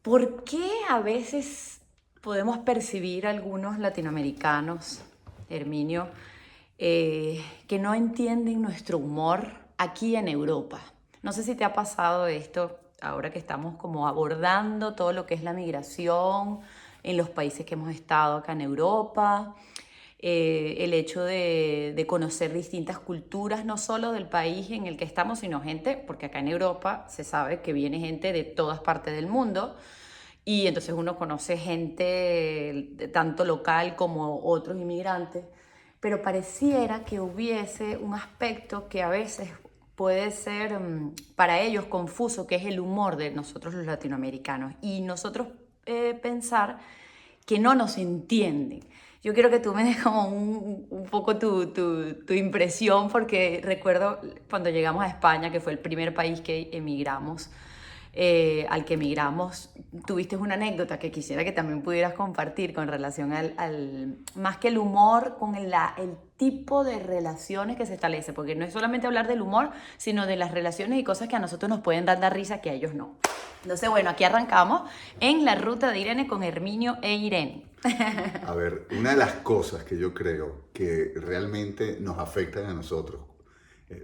¿Por qué a veces podemos percibir algunos latinoamericanos, Herminio, que no entienden nuestro humor aquí en Europa? No sé si te ha pasado esto ahora que estamos como abordando todo lo que es la migración en los países que hemos estado acá en Europa, el hecho de conocer distintas culturas, no solo del país en el que estamos, sino gente, porque acá en Europa se sabe que viene gente de todas partes del mundo y entonces uno conoce gente tanto local como otros inmigrantes, pero pareciera que hubiese un aspecto que a veces puede ser para ellos confuso, que es el humor de nosotros los latinoamericanos y nosotros pensar que no nos entienden. Yo quiero que tú me des como un poco tu impresión, porque recuerdo cuando llegamos a España, que fue el primer país que emigramos, al que emigramos, tuviste una anécdota que quisiera que también pudieras compartir con relación más que el humor, con el tipo de relaciones que se establece, porque no es solamente hablar del humor, sino de las relaciones y cosas que a nosotros nos pueden dar risa que a ellos no. Entonces, bueno, aquí arrancamos en la ruta de Irene con Herminio e Irene. A ver, una de las cosas que yo creo que realmente nos afectan a nosotros,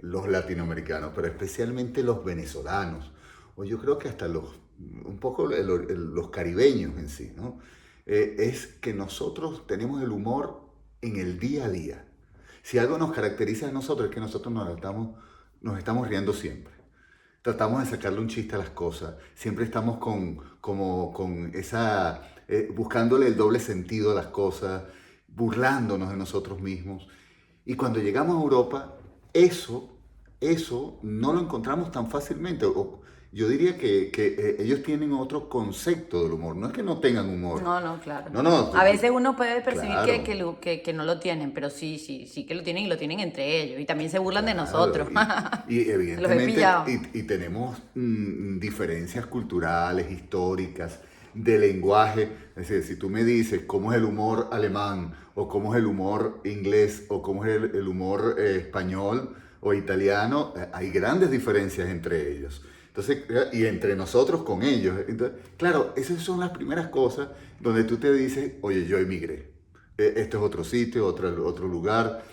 los latinoamericanos, pero especialmente los venezolanos, o yo creo que hasta un poco los caribeños en sí, ¿no? Es que nosotros tenemos el humor en el día a día. Si algo nos caracteriza a nosotros es que nosotros nos estamos riendo siempre. Tratamos de sacarle un chiste a las cosas. Siempre estamos con esa, buscándole el doble sentido a las cosas, burlándonos de nosotros mismos. Y cuando llegamos a Europa, eso, eso no lo encontramos tan fácilmente. Yo diría que ellos tienen otro concepto del humor. No es que no tengan humor. No, no, claro. No, no, A veces uno puede percibir claro. que no lo tienen, pero sí, sí, sí que lo tienen y lo tienen entre ellos. Y también se burlan de Claro, nosotros. y Los he evidentemente pillado. tenemos diferencias culturales, históricas, de lenguaje. Es decir, si tú me dices cómo es el humor alemán, o cómo es el humor inglés, o cómo es el humor español o italiano, hay grandes diferencias entre ellos. Entonces, y entre nosotros con ellos. Entonces, claro, esas son las primeras cosas donde tú te dices, oye, yo emigré. Este es otro sitio, otro lugar,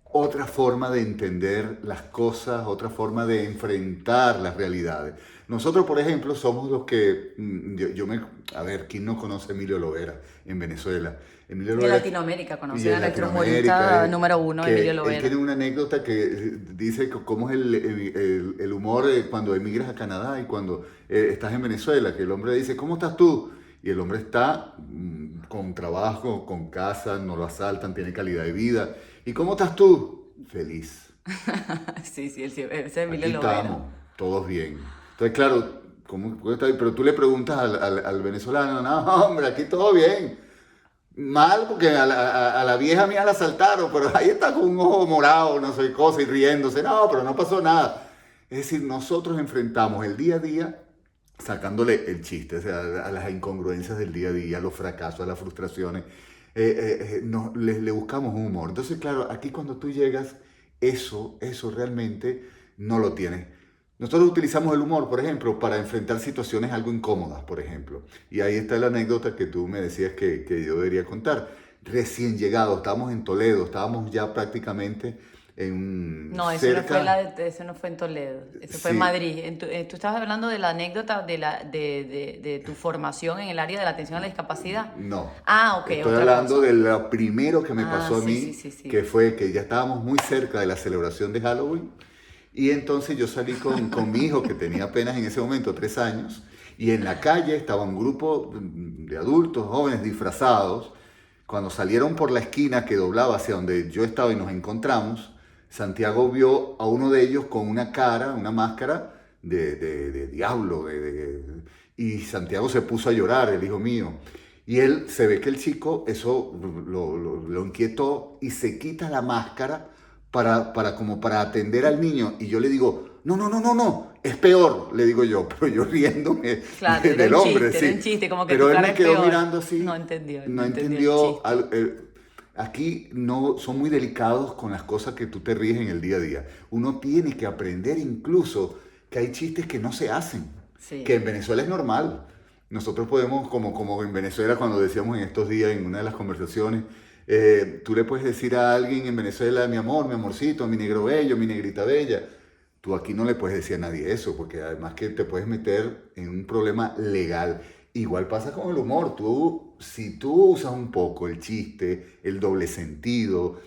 otra forma de entender las cosas, otra forma de enfrentar las realidades. Nosotros, por ejemplo, somos los que, a ver, ¿quién no conoce a Emilio Lovera en Venezuela? Emilio Y en Lovera, Latinoamérica, y conocer a en nuestro Latinoamérica, humorista número uno, Emilio que él Lovera. tiene una anécdota que dice cómo es el humor cuando emigras a Canadá y cuando estás en Venezuela, que el hombre dice, ¿cómo estás tú? Y el hombre está con trabajo, con casa, no lo asaltan, tiene calidad de vida. ¿Y cómo estás tú? Feliz. Sí, sí, ese es Emilio Aquí Lovera. estamos, todos bien. Entonces, claro, ¿cómo puede estar? Pero tú le preguntas al venezolano, no, hombre, aquí todo bien. Mal, porque a la vieja mía la asaltaron, pero ahí está con un ojo morado, no sé qué cosa, y riéndose. No, pero no pasó nada. Es decir, nosotros enfrentamos el día a día sacándole el chiste, o sea, a las incongruencias del día a día, a los fracasos, a las frustraciones. Le buscamos un humor. Entonces, claro, aquí cuando tú llegas, eso realmente no lo tienes. Nosotros utilizamos el humor, por ejemplo, para enfrentar situaciones algo incómodas, por ejemplo. Y ahí está la anécdota que tú me decías que yo debería contar. Recién llegado, estábamos en Toledo, estábamos ya prácticamente en No, cerca, eso no fue en Toledo, eso fue en sí, Madrid. Tú estabas hablando de la anécdota de tu formación en el área de la atención a la discapacidad. no. Ah, ok, Estoy otra hablando cosa. de lo primero que me Ah, pasó a sí, sí, mí, sí, sí. que fue que ya estábamos muy cerca de la celebración de Halloween. Y entonces yo salí con mi hijo, que tenía apenas en ese momento 3 años, y en la calle estaba un grupo de adultos, jóvenes disfrazados. Cuando salieron por la esquina que doblaba hacia donde yo estaba y nos encontramos, Santiago vio a uno de ellos con una cara, una máscara de diablo. Y Santiago se puso a llorar, el hijo mío. Y él, se ve que el chico, eso lo inquietó y se quita la máscara como para atender al niño. Y yo le digo, no, no, no, no, no, es peor, le digo yo, pero yo riéndome Claro, del hombre, era sí. un chiste, como que tu Pero él cara me es quedó peor. mirando No así, entendió, no no entendió el entendió. chiste. Aquí no son muy delicados con las cosas que tú te ríes en el día a día. Uno tiene que aprender incluso que hay chistes que no se hacen, que Sí. en Venezuela es normal. nosotros podemos, como en Venezuela, cuando decíamos en estos días, en una de las conversaciones, tú le puedes decir a alguien en Venezuela, mi amor, mi amorcito, mi negro bello, mi negrita bella. Tú aquí no le puedes decir a nadie eso, porque además que te puedes meter en un problema legal. Igual pasa con el humor. Si tú usas un poco el chiste, el doble sentido,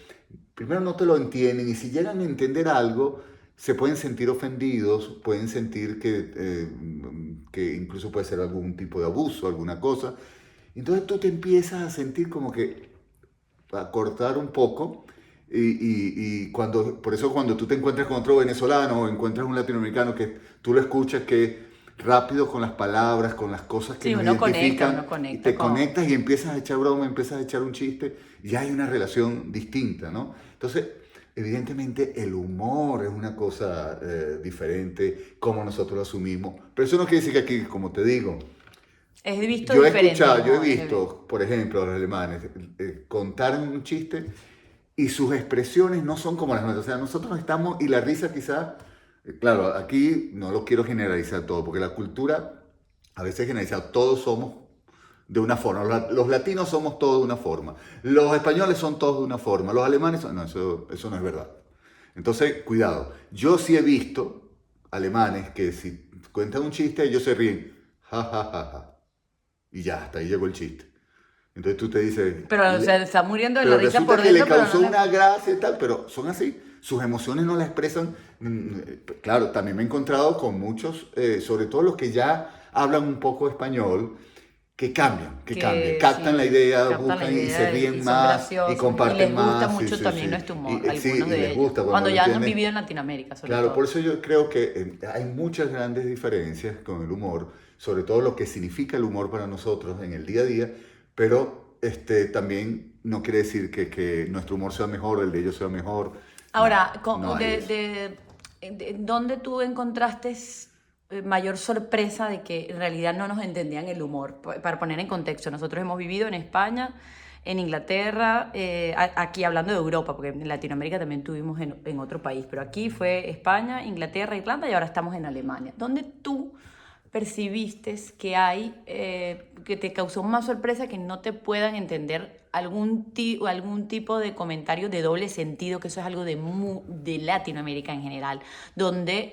primero no te lo entienden y si llegan a entender algo, se pueden sentir ofendidos, pueden sentir que incluso puede ser algún tipo de abuso, alguna cosa. Entonces tú te empiezas a sentir como que a cortar un poco por eso cuando tú te encuentras con otro venezolano o encuentras un latinoamericano que tú lo escuchas que rápido con las palabras, con las cosas que Sí, nos uno identifican, y conecta te con... conectas y empiezas a echar broma, empiezas a echar un chiste, y hay una relación distinta, ¿no? Entonces, evidentemente el humor es una cosa diferente, como nosotros lo asumimos, pero eso no quiere decir que aquí, como te digo, Es visto diferente el yo he humor. visto, por ejemplo, a los alemanes contar un chiste y sus expresiones no son como las nuestras. O sea, nosotros estamos, y la risa quizás, claro, aquí no lo quiero generalizar todo, porque la cultura a veces generaliza, todos somos de una forma. Los latinos somos todos de una forma. Los españoles son todos de una forma. Los alemanes son... No, eso no es verdad. Entonces, cuidado. Yo sí he visto alemanes que si cuentan un chiste, ellos se ríen. Ja, ja, ja, ja. Y ya, hasta ahí llegó el chiste. Entonces tú te dices, Pero o sea, está muriendo de la pero risa resulta por que le dentro, pero causó no le... una gracia y tal, pero son así. Sus emociones no las expresan. Claro, también me he encontrado con muchos, sobre todo los que ya hablan un poco español, que cambian, Que captan la sí, idea, captan la buscan y se idea y ríen son más y graciosos y comparten les gusta más. Sí, mucho sí, también sí. nuestro humor, Sí, algunos y les de ellos, gusta cuando cuando lo ya han entienden. vivido en Latinoamérica, sobre Claro, por todo. eso yo creo que hay muchas grandes diferencias con el humor, sobre todo lo que significa el humor para nosotros en el día a día, pero también no quiere decir que nuestro humor sea mejor, el de ellos sea mejor. No, Ahora, no hay eso. ¿dónde tú encontraste mayor sorpresa de que en realidad no nos entendían el humor? Para poner en contexto, nosotros hemos vivido en España, en Inglaterra, aquí hablando de Europa, porque en Latinoamérica también tuvimos en otro país, pero aquí fue España, Inglaterra, Irlanda y ahora estamos en Alemania. ¿Dónde tú percibiste que hay, que te causó más sorpresa que no te puedan entender algún tipo de comentario de doble sentido, que eso es algo de Latinoamérica en general, donde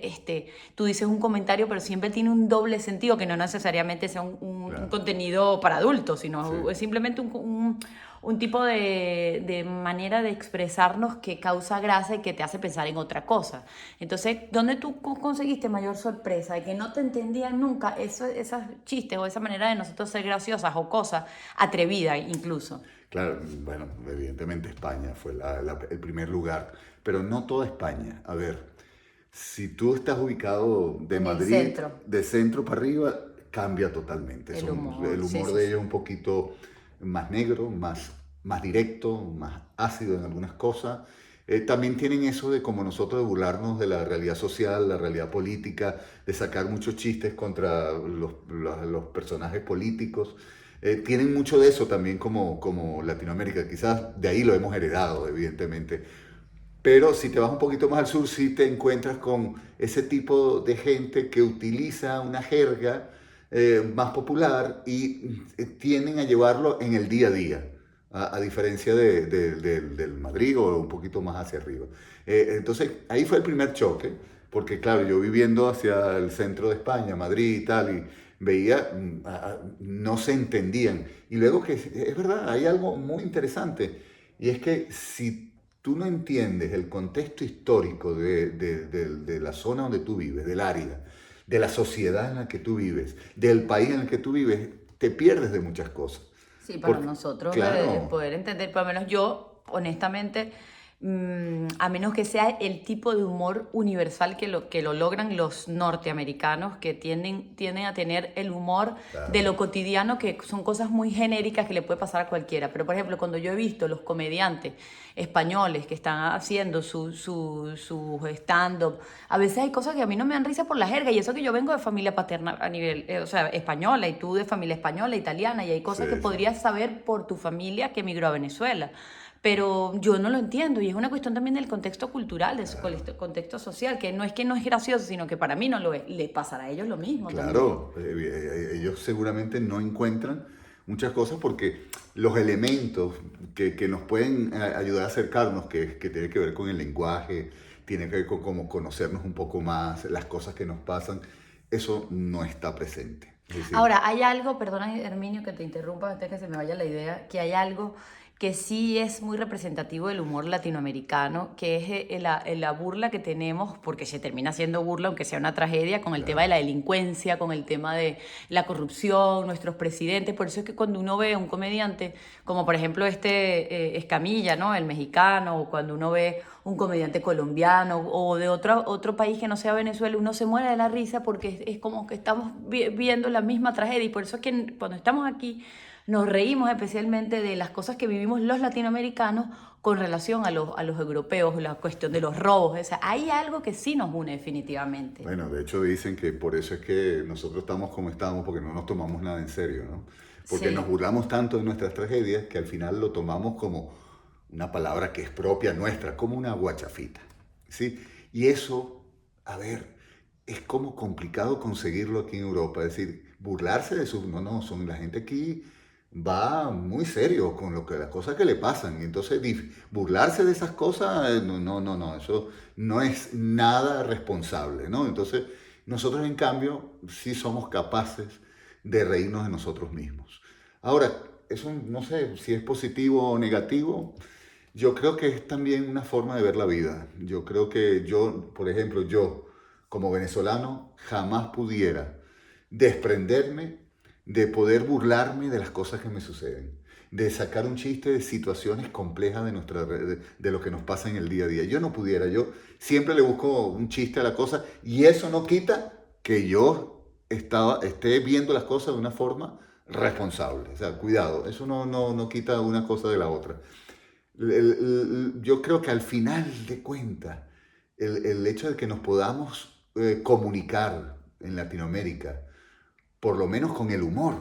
tú dices un comentario pero siempre tiene un doble sentido, que no necesariamente sea un Claro, contenido para adultos, sí. sino es simplemente un tipo de manera de expresarnos que causa gracia y que te hace pensar en otra cosa. Entonces, ¿dónde tú conseguiste mayor sorpresa? De que no te entendían nunca esos chistes o esa manera de nosotros ser graciosas o cosas atrevidas incluso. Claro, bueno, evidentemente España fue el primer lugar, pero no toda España. A ver, si tú estás ubicado de En el Madrid, centro, de centro para arriba, cambia totalmente. el humor, El sí, humor sí, de sí. ellos es un poquito más negro, más directo, más ácido en algunas cosas. También tienen eso de como nosotros de burlarnos de la realidad social, la realidad política, de sacar muchos chistes contra los personajes políticos. Tienen mucho de eso también como Latinoamérica. Quizás de ahí lo hemos heredado, evidentemente. Pero si te vas un poquito más al sur, sí te encuentras con ese tipo de gente que utiliza una jerga más popular y tienden a llevarlo en el día a día, a diferencia del Madrid o un poquito más hacia arriba. Entonces, ahí fue el primer choque, porque claro, yo viviendo hacia el centro de España, Madrid y tal, y veía, no se entendían. Y luego que es verdad, hay algo muy interesante, y es que si tú no entiendes el contexto histórico de la zona donde tú vives, del área, de la sociedad en la que tú vives, del país en el que tú vives, te pierdes de muchas cosas. Sí, para Porque, nosotros claro, poder entender, por lo menos yo, honestamente, a menos que sea el tipo de humor universal que lo logran los norteamericanos, que tienden a tener el humor de claro, lo cotidiano, que son cosas muy genéricas que le puede pasar a cualquiera. Pero, por ejemplo, cuando yo he visto los comediantes españoles que están haciendo su stand-up, a veces hay cosas que a mí no me dan risa por la jerga, y eso que yo vengo de familia paterna a nivel, o sea, española, y tú de familia española, italiana, y hay sí, cosas que sí, podrías saber por tu familia que emigró a Venezuela. pero yo no lo entiendo y es una cuestión también del contexto cultural, de su contexto social, que no es gracioso, sino que para mí no lo es. Le pasará a ellos lo mismo Claro, ellos seguramente no encuentran muchas cosas porque los elementos que nos pueden ayudar a acercarnos, que tiene que ver con el lenguaje, tiene que ver con cómo conocernos un poco más, las cosas que nos pasan, eso no está presente. Es decir, Ahora, hay algo, perdona Herminio que te interrumpa antes que se me vaya la idea, que hay algo que sí es muy representativo del humor latinoamericano, que es la burla que tenemos, porque se termina siendo burla, aunque sea una tragedia, con el tema de la delincuencia, con el tema de la corrupción, nuestros presidentes. Por eso es que cuando uno ve a un comediante, como por ejemplo Escamilla, ¿no? El mexicano, o cuando uno ve un comediante colombiano o de otro país que no sea Venezuela, uno se muere de la risa porque es como que estamos viendo la misma tragedia. Y por eso es que cuando estamos aquí nos reímos especialmente de las cosas que vivimos los latinoamericanos con relación a los europeos, la cuestión de los robos. O sea, hay algo que sí nos une definitivamente. bueno, de hecho dicen que por eso es que nosotros estamos como estamos, porque no nos tomamos nada en serio, ¿no? Porque Sí. nos burlamos tanto de nuestras tragedias que al final lo tomamos como una palabra que es propia nuestra, como una guachafita, ¿sí? Y eso, a ver, es como complicado conseguirlo aquí en Europa, es decir, burlarse de sus... No, no, son la gente aquí va muy serio con lo que las cosas que le pasan. Y entonces burlarse de esas cosas, no, no, no, no, eso no es nada responsable, ¿no? Entonces, nosotros en cambio sí somos capaces de reírnos de nosotros mismos. Ahora, eso no sé si es positivo o negativo. Yo creo que es también una forma de ver la vida. Yo creo que yo, por ejemplo, yo como venezolano jamás pudiera desprenderme de poder burlarme de las cosas que me suceden, de sacar un chiste de situaciones complejas de lo que nos pasa en el día a día. Yo no pudiera, yo siempre le busco un chiste a la cosa y eso no quita que yo esté viendo las cosas de una forma responsable. O sea, cuidado, eso no quita una cosa de la otra. Yo creo que al final de cuentas, el hecho de que nos podamos comunicar en Latinoamérica, por lo menos con el humor,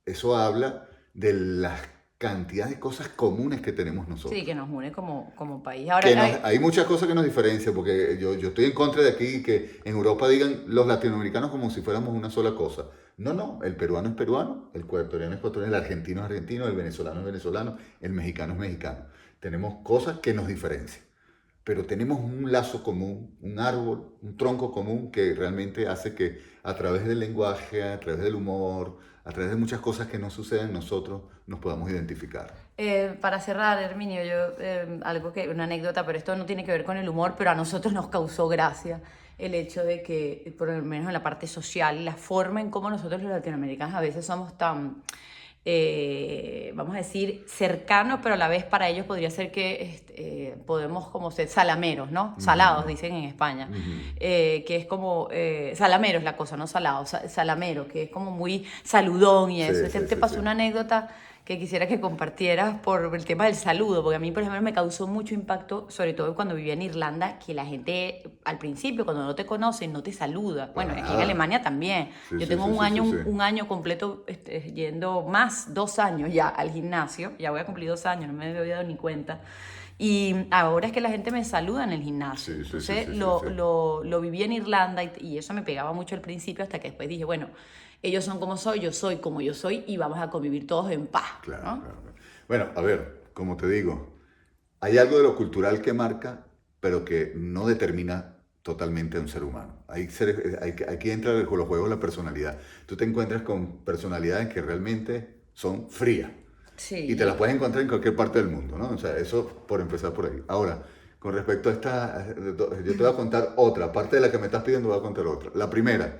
eso habla de la cantidad de cosas comunes que tenemos Sí, nosotros. que nos une como país. Ahora, Hay muchas cosas que nos diferencian, porque yo estoy en contra de aquí que en Europa digan los latinoamericanos como si fuéramos una sola cosa. No, no, el peruano es peruano, el ecuatoriano es ecuatoriano, el argentino es argentino, el venezolano es venezolano, el mexicano es mexicano. Tenemos cosas que nos diferencian, pero tenemos un lazo común, un árbol, un tronco común que realmente hace que a través del lenguaje, a través del humor, a través de muchas cosas que nos suceden, nosotros nos podamos identificar. para cerrar, Herminio, una anécdota, pero esto no tiene que ver con el humor, pero a nosotros nos causó gracia el hecho de que, por lo menos en la parte social, la forma en cómo nosotros los latinoamericanos a veces somos tan, vamos a decir, cercanos, pero a la vez para ellos podría ser que podemos como ser salameros, ¿no? Salados, dicen en España, que es como, salamero es la cosa, no salado, salamero, que es como muy saludón y eso. Sí, sí, Te sí, sí. pasó una anécdota que quisiera que compartieras por el tema del saludo, porque a mí, por ejemplo, me causó mucho impacto, sobre todo cuando vivía en Irlanda, que la gente al principio, cuando no te conoce, no te saluda. Bueno, Para aquí en nada. Alemania también. Sí, Yo sí, tengo sí, sí, sí, sí. un año completo yendo más, 2 años ya al gimnasio, ya voy a cumplir 2 años, no me había dado ni cuenta. Y ahora es que la gente me saluda en el gimnasio. Sí, sí, sí, Entonces sí, sí, sí. lo viví en Irlanda y eso me pegaba mucho al principio hasta que después dije, bueno, ellos son como soy, yo soy como yo soy y vamos a convivir todos en paz, Claro, ¿no? claro, claro. Bueno, a ver, como te digo, hay algo de lo cultural que marca, pero que no determina totalmente a un ser humano. Aquí entra con los juegos la personalidad. Tú te encuentras con personalidades que realmente son frías y te las Sí. puedes encontrar en cualquier parte del mundo, ¿no? O sea, eso por empezar por ahí. Ahora, con respecto a esta, yo te voy a contar otra, aparte de la que me estás pidiendo, voy a contar otra. La primera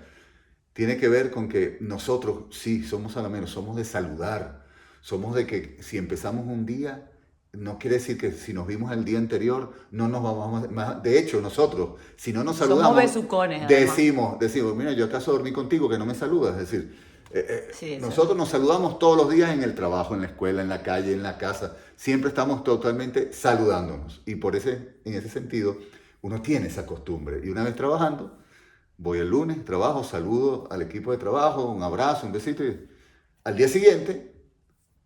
tiene que ver con que nosotros, sí, somos salameros, somos de saludar, somos de que si empezamos un día, no quiere decir que si nos vimos el día anterior, no nos vamos más. De hecho, nosotros, si no nos Somos saludamos, besucones, además. decimos, mira, yo acaso dormí contigo, que no me saludas. Es decir, Sí, eso es nosotros nos saludamos todos los días en el trabajo, en la escuela, en la calle, en la casa. Siempre estamos totalmente saludándonos. Y en ese sentido, uno tiene esa costumbre. Y una vez trabajando, voy el lunes, trabajo, saludo al equipo de trabajo, un abrazo, un besito. Y al día siguiente,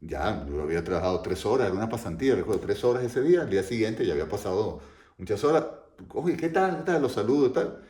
ya, yo había trabajado 3 horas, era una pasantía, recuerdo, 3 horas ese día, al día siguiente ya había pasado muchas horas. Oye, ¿qué tal? ¿Qué tal? Los saludos, tal.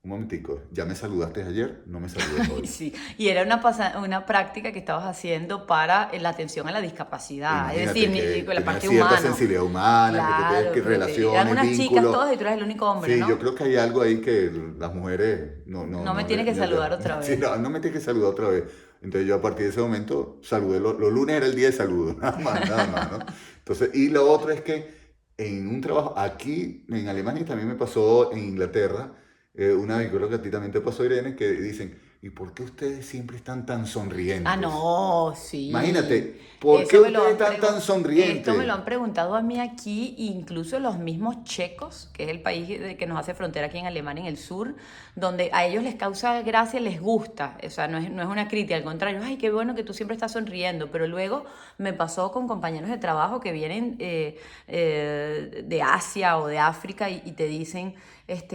Un momentico, ¿ya me saludaste ayer? No me saludes hoy. Sí, y era una práctica que estabas haciendo para la atención a la discapacidad, es Imagínate decir, que con la tenía parte cierta humana. sensibilidad humana, que tú tienes Claro, que eran relaciones, unas chicas vínculos. todas y tú eras el único hombre, Sí, yo ¿no? creo que hay algo ahí que las mujeres No me tienes que saludar otra sí, vez. no me tienes que saludar otra vez. Entonces yo a partir de ese momento saludé, los lunes era el día de saludo, nada más, ¿no? Entonces, y lo otro es que en un trabajo aquí en Alemania y también me pasó en Inglaterra, una vez, creo que a ti también te pasó, Irene, que dicen, ¿y por qué ustedes siempre están tan Ah, sonrientes? no, sí. Imagínate, ¿por qué Eso me lo ustedes han están tan esto me lo sonrientes? han preguntado a mí aquí, incluso los mismos checos, que es el país que nos hace frontera aquí en Alemania, en el sur, donde a ellos les causa gracia, les gusta. O sea, no es una crítica, al contrario, ay, qué bueno que tú siempre estás sonriendo. Pero luego me pasó con compañeros de trabajo que vienen de Asia o de África y te dicen,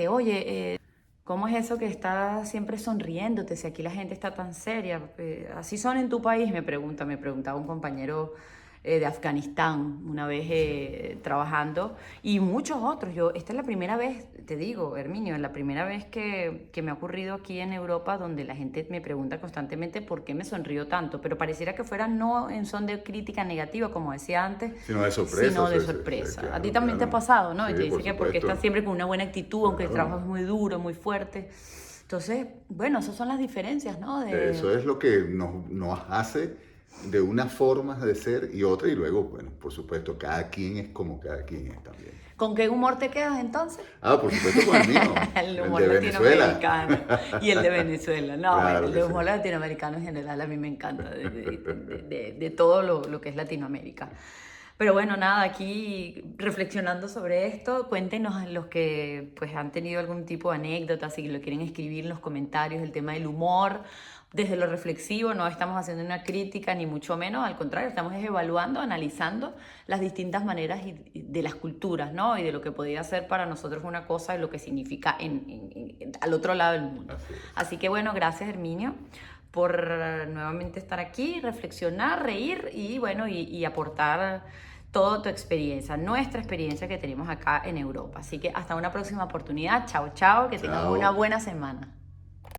oye, ¿cómo es eso que estás siempre sonriéndote si aquí la gente está tan seria? ¿Así son en tu país? Me preguntaba un compañero de Afganistán una vez trabajando y muchos otros. Esta es la primera vez, te digo, Herminio, es la primera vez que me ha ocurrido aquí en Europa donde la gente me pregunta constantemente por qué me sonrío tanto, pero pareciera que fuera no en son de crítica negativa, como decía antes, Sino de sorpresa, sino de sí, sí, sí, sorpresa. A ti claro, también te ha claro. pasado, ¿no? Sí, Y te por dice que porque estás supuesto. siempre con una buena actitud, aunque el trabajo Claro. es muy duro, muy fuerte. Entonces, bueno, esas son las diferencias, ¿no? Eso es lo que nos hace de una forma de ser y otra, y luego, bueno, por supuesto, cada quien es como cada quien es también. ¿Con qué humor te quedas entonces? Ah, por supuesto con el mío, El el humor de Venezuela. latinoamericano y el de Venezuela. No, bueno, Claro el que sí. humor latinoamericano en general a mí me encanta, de todo lo que es Latinoamérica. Pero bueno, nada, aquí reflexionando sobre esto, cuéntenos a los que pues han tenido algún tipo de anécdota, si lo quieren escribir en los comentarios, el tema del humor, desde lo reflexivo, no estamos haciendo una crítica ni mucho menos, al contrario, estamos evaluando, analizando las distintas maneras de las culturas, ¿no? Y de lo que podría ser para nosotros una cosa y lo que significa al otro lado del mundo. Así es. Así que bueno, gracias Herminio por nuevamente estar aquí, reflexionar, reír y bueno, y aportar toda tu experiencia, nuestra experiencia que tenemos acá en Europa. Así que hasta una próxima oportunidad. Chao, chao, que tengan una Chao. buena semana.